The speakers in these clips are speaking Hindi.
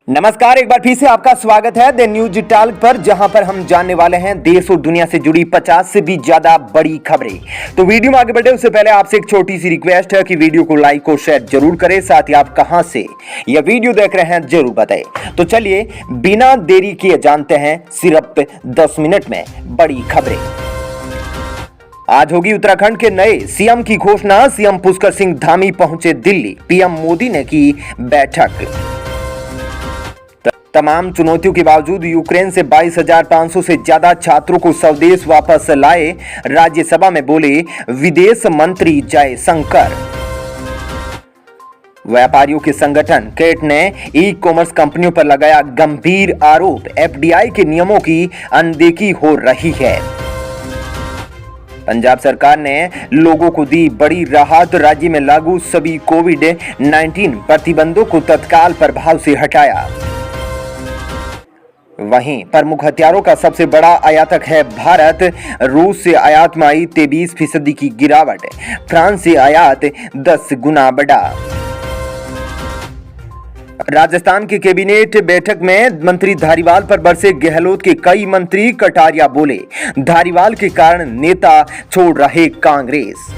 नमस्कार, एक बार फिर से आपका स्वागत है द न्यूज टॉक पर, जहां पर हम जानने वाले हैं देश और दुनिया से जुड़ी 50 से भी ज्यादा बड़ी खबरें। तो वीडियो में आगे बढ़े उससे पहले आपसे एक छोटी सी रिक्वेस्ट है कि वीडियो को लाइक और शेयर जरूर करें। साथ ही आप कहां से यह वीडियो देख रहे हैं जरूर बताएं। तो चलिए बिना देरी किए जानते हैं सिर्फ 10 मिनट में बड़ी खबरें। आज होगी उत्तराखंड के नए सीएम की घोषणा। सीएम पुष्कर सिंह धामी पहुंचे दिल्ली, पीएम मोदी ने की बैठक। तमाम चुनौतियों के बावजूद यूक्रेन से 22,500 से ज्यादा छात्रों को स्वदेश वापस लाए, राज्यसभा में बोले विदेश मंत्री जयशंकर। व्यापारियों के संगठन कैट ने ई कॉमर्स कंपनियों पर लगाया गंभीर आरोप, एफडीआई के नियमों की अनदेखी हो रही है। पंजाब सरकार ने लोगों को दी बड़ी राहत, राज्य में लागू सभी कोविड-19 प्रतिबंधों को तत्काल प्रभाव से हटाया। वहीं प्रमुख हथियारों का सबसे बड़ा आयातक है भारत, रूस से आयात में आई 23% की गिरावट, फ्रांस से आयात 10 गुना बढ़ा। राजस्थान की कैबिनेट बैठक में मंत्री धारीवाल पर बरसे गहलोत के कई मंत्री, कटारिया बोले धारीवाल के कारण नेता छोड़ रहे कांग्रेस।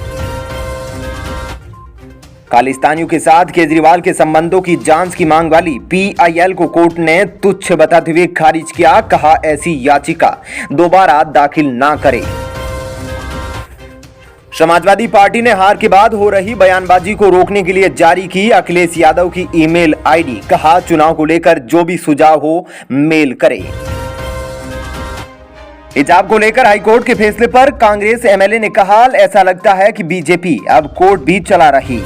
खालिस्तानियों के साथ केजरीवाल के संबंधों की जांच की मांग वाली पीआईएल को कोर्ट ने तुच्छ बताते हुए खारिज किया, कहा ऐसी याचिका दोबारा दाखिल ना करे। समाजवादी पार्टी ने हार के बाद हो रही बयानबाजी को रोकने के लिए जारी की अखिलेश यादव की ईमेल आईडी, कहा चुनाव को लेकर जो भी सुझाव हो मेल करे। हिजाब को लेकर हाईकोर्ट के फैसले पर कांग्रेस एमएलए ने कहा ऐसा लगता है कि बीजेपी अब कोर्ट भी चला रही।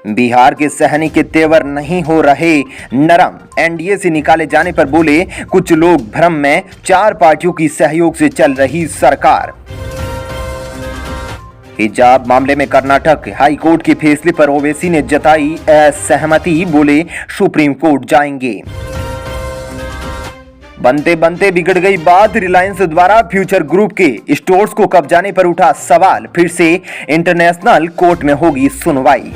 बिहार के सहनी के तेवर नहीं हो रहे नरम, एनडीए से निकाले जाने पर बोले कुछ लोग भ्रम में, 4 पार्टियों की सहयोग से चल रही सरकार। हिजाब मामले में कर्नाटक हाईकोर्ट के फैसले पर ओवैसी ने जताई असहमति, बोले सुप्रीम कोर्ट जाएंगे। बनते बनते बिगड़ गई बात, रिलायंस द्वारा फ्यूचर ग्रुप के स्टोर्स को कब्जाने पर उठा सवाल, फिर से इंटरनेशनल कोर्ट में होगी सुनवाई।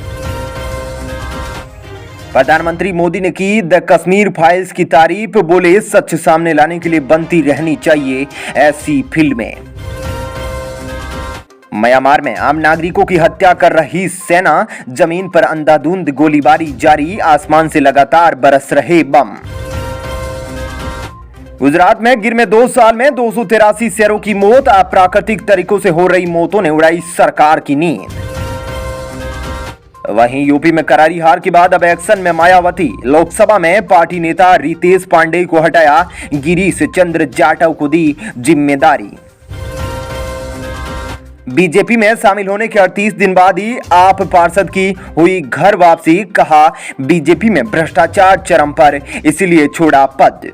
प्रधानमंत्री मोदी ने की द कश्मीर फाइल्स की तारीफ, बोले सच सामने लाने के लिए बनती रहनी चाहिए ऐसी फिल्में। म्यांमार में आम नागरिकों की हत्या कर रही सेना, जमीन पर अंधाधुंध गोलीबारी जारी, आसमान से लगातार बरस रहे बम। गुजरात में गिर 2 साल में 283 शेरों की मौत, अप्राकृतिक तरीकों से हो रही मौतों ने उड़ाई सरकार की नींद। वहीं यूपी में करारी हार के बाद अब एक्शन में मायावती, लोकसभा में पार्टी नेता रितेश पांडेय को हटाया, गिरीश चंद्र जाटव को दी जिम्मेदारी। बीजेपी में शामिल होने के 38 दिन बाद ही आप पार्षद की हुई घर वापसी, कहा बीजेपी में भ्रष्टाचार चरम पर, इसलिए छोड़ा पद।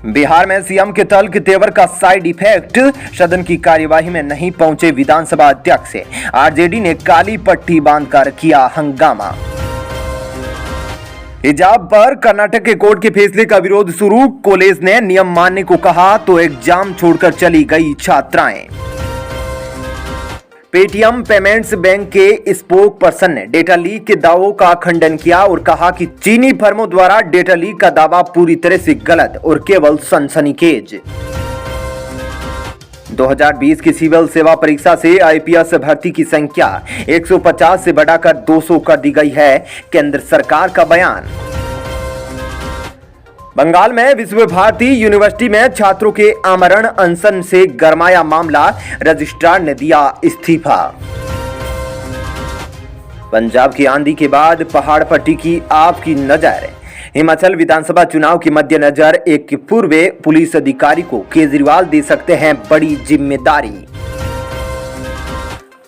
बिहार में सीएम के तल्ख तेवर का साइड इफेक्ट, सदन की कार्यवाही में नहीं पहुंचे विधानसभा अध्यक्ष, आरजेडी ने काली पट्टी बांधकर किया हंगामा। हिजाब पर कर्नाटक के कोर्ट के फैसले का विरोध शुरू, कॉलेज ने नियम मानने को कहा तो एग्जाम छोड़कर चली गई छात्राएं। पेटीएम पेमेंट्स बैंक के स्पोक पर्सन ने डेटा लीक के दावों का खंडन किया और कहा कि चीनी फर्मों द्वारा डेटा लीक का दावा पूरी तरह से गलत और केवल सनसनीखेज। 2020 की सिविल सेवा परीक्षा से आईपीएस भर्ती की संख्या 150 से बढ़ाकर 200 कर दी गई है, केंद्र सरकार का बयान। बंगाल में विश्व भारती यूनिवर्सिटी में छात्रों के आमरण अनशन से गरमाया मामला, रजिस्ट्रार ने दिया इस्तीफा। पंजाब की आंधी के बाद पहाड़ पर टिकी आपकी नजर, हिमाचल विधानसभा चुनाव के मद्देनजर एक पूर्व पुलिस अधिकारी को केजरीवाल दे सकते हैं बड़ी जिम्मेदारी।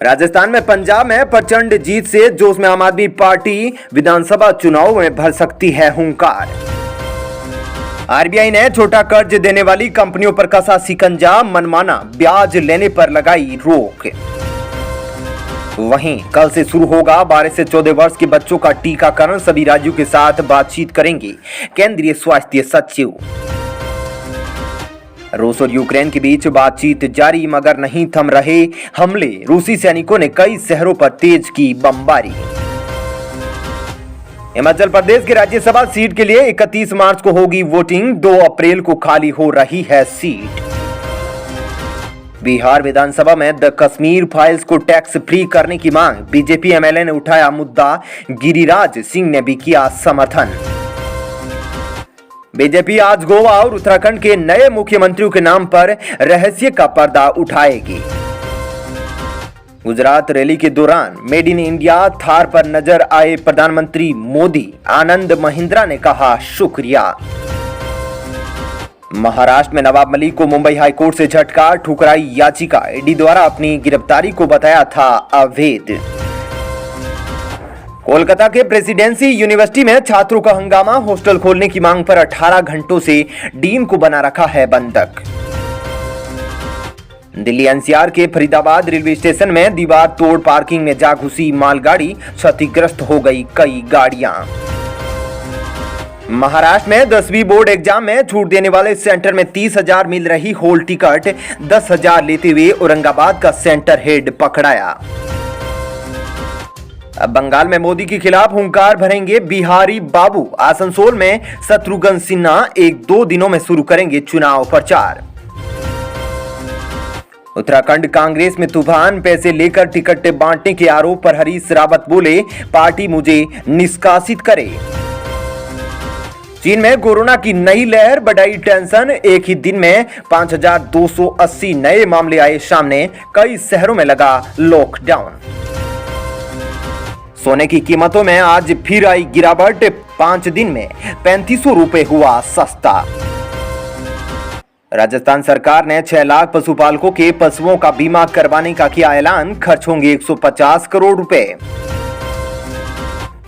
राजस्थान में पंजाब में प्रचंड जीत से जोश में आम आदमी पार्टी, विधानसभा चुनाव में भर सकती है हुंकार। आरबीआई ने छोटा कर्ज देने वाली कंपनियों पर कसा शिकंजा, मनमाना ब्याज लेने पर लगाई रोक। वहीं कल से शुरू होगा 12 से 14 वर्ष के बच्चों का टीकाकरण, सभी राज्यों के साथ बातचीत करेंगे केंद्रीय स्वास्थ्य सचिव। रूस और यूक्रेन के बीच बातचीत जारी, मगर नहीं थम रहे हमले, रूसी सैनिकों ने कई शहरों पर तेज की बमबारी। हिमाचल प्रदेश की राज्यसभा सीट के लिए 31 मार्च को होगी वोटिंग, 2 अप्रैल को खाली हो रही है सीट। बिहार विधानसभा में द कश्मीर फाइल्स को टैक्स फ्री करने की मांग, बीजेपी एमएलए ने उठाया मुद्दा, गिरिराज सिंह ने भी किया समर्थन। बीजेपी आज गोवा और उत्तराखंड के नए मुख्यमंत्रियों के नाम पर रहस्य का पर्दा उठाएगी। गुजरात रैली के दौरान मेड इन इंडिया थार पर नजर आए प्रधानमंत्री मोदी, आनंद महिंद्रा ने कहा शुक्रिया। महाराष्ट्र में नवाब मलिक को मुंबई हाईकोर्ट से झटका, ठुकराई याचिका, ईडी द्वारा अपनी गिरफ्तारी को बताया था अवैध। कोलकाता के प्रेसिडेंसी यूनिवर्सिटी में छात्रों का हंगामा, हॉस्टल खोलने की मांग पर 18 घंटों से डीन को बना रखा है बंधक। दिल्ली एनसीआर के फरीदाबाद रेलवे स्टेशन में दीवार तोड़ पार्किंग में जा घुसी मालगाड़ी, क्षतिग्रस्त हो गई कई गाड़ियां। महाराष्ट्र में 10वीं बोर्ड एग्जाम में छूट देने वाले सेंटर में 30,000 मिल रही हॉल टिकट, 10,000 लेते हुए औरंगाबाद का सेंटर हेड पकड़ाया। अब बंगाल में मोदी के खिलाफ हुंकार भरेंगे बिहारी बाबू, आसनसोल में शत्रुघ्न सिन्हा 1-2 दिनों में शुरू करेंगे चुनाव प्रचार। उत्तराखंड कांग्रेस में तूफान, पैसे लेकर टिकट बांटने के आरोप पर हरीश रावत बोले, पार्टी मुझे निष्कासित करे। चीन में कोरोना की नई लहर, बढ़ाई टेंशन, एक ही दिन में 5,280 नए मामले आए सामने, कई शहरों में लगा लॉकडाउन। सोने की कीमतों में आज फिर आई गिरावट, 5 दिन में 3500 रुपए हुआ सस्ता। राजस्थान सरकार ने 6 लाख पशुपालकों के पशुओं का बीमा करवाने का किया ऐलान, खर्च होंगे 150 करोड़ रुपए।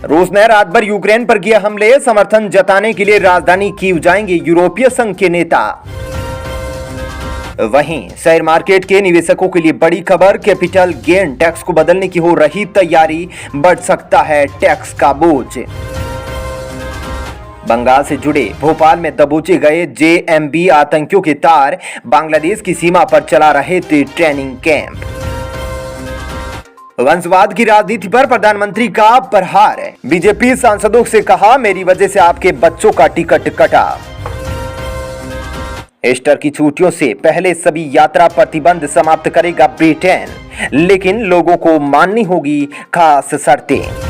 रूस ने रात भर यूक्रेन पर किए हमले, समर्थन जताने के लिए राजधानी कीव जाएंगे यूरोपीय संघ के नेता। वहीं शेयर मार्केट के निवेशकों के लिए बड़ी खबर, कैपिटल गेन टैक्स को बदलने की हो रही तैयारी, बढ़ सकता है टैक्स का बोझ। बंगाल से जुड़े भोपाल में दबोचे गए जेएमबी आतंकियों के तार, बांग्लादेश की सीमा पर चला रहे थे ट्रेनिंग कैंप। वंशवाद की राजनीति पर प्रधानमंत्री का प्रहार, बीजेपी सांसदों से कहा, मेरी वजह से आपके बच्चों का टिकट कटा। ईस्टर की छुट्टियों से पहले सभी यात्रा प्रतिबंध समाप्त करेगा ब्रिटेन, लेकिन लोगों को माननी होगी खास शर्तें।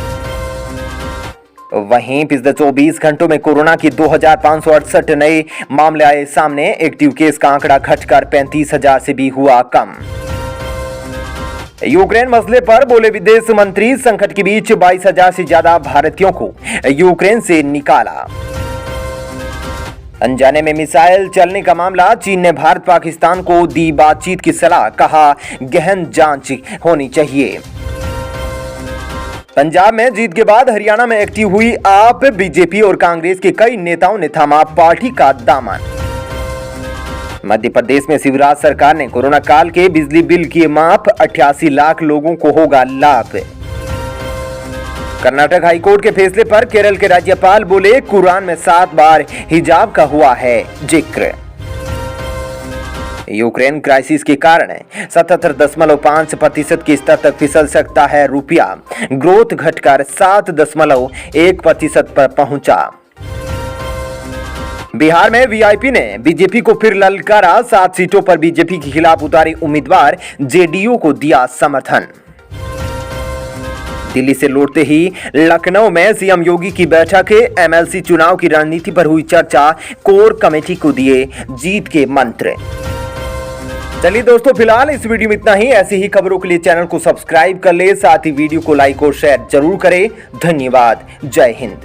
वहीं पिछले 24 घंटों में कोरोना के 2,568 नए मामले आए सामने, एक्टिव केस का आंकड़ा घटकर 35,000 से भी हुआ कम। यूक्रेन मसले पर बोले विदेश मंत्री, संकट के बीच 22,000 से ज्यादा भारतीयों को यूक्रेन से निकाला। अनजाने में मिसाइल चलने का मामला, चीन ने भारत पाकिस्तान को दी बातचीत की सलाह, कहा गहन जांच होनी चाहिए। पंजाब में जीत के बाद हरियाणा में एक्टिव हुई आप, बीजेपी और कांग्रेस के कई नेताओं ने थामा पार्टी का दामन। मध्य प्रदेश में शिवराज सरकार ने कोरोना काल के बिजली बिल किए माफ, 88 लाख लोगों को होगा लाभ। कर्नाटक हाईकोर्ट के फैसले पर केरल के राज्यपाल बोले, कुरान में 7 बार हिजाब का हुआ है जिक्र। यूक्रेन क्राइसिस के कारण 77.5% के स्तर तक फिसल सकता है रुपया, ग्रोथ घटकर 7.1% पर पहुंचा। बिहार में वीआईपी ने बीजेपी को फिर ललकारा, 7 सीटों पर बीजेपी के खिलाफ उतारे उम्मीदवार, जेडीयू को दिया समर्थन। दिल्ली से लौटते ही लखनऊ में सीएम योगी की बैठक, एमएलसी चुनाव की रणनीति पर हुई चर्चा, कोर कमेटी को दिए जीत के मंत्र। चलिए दोस्तों, फिलहाल इस वीडियो में इतना ही। ऐसी ही खबरों के लिए चैनल को सब्सक्राइब कर ले, साथ ही वीडियो को लाइक और शेयर जरूर करें। धन्यवाद। जय हिंद।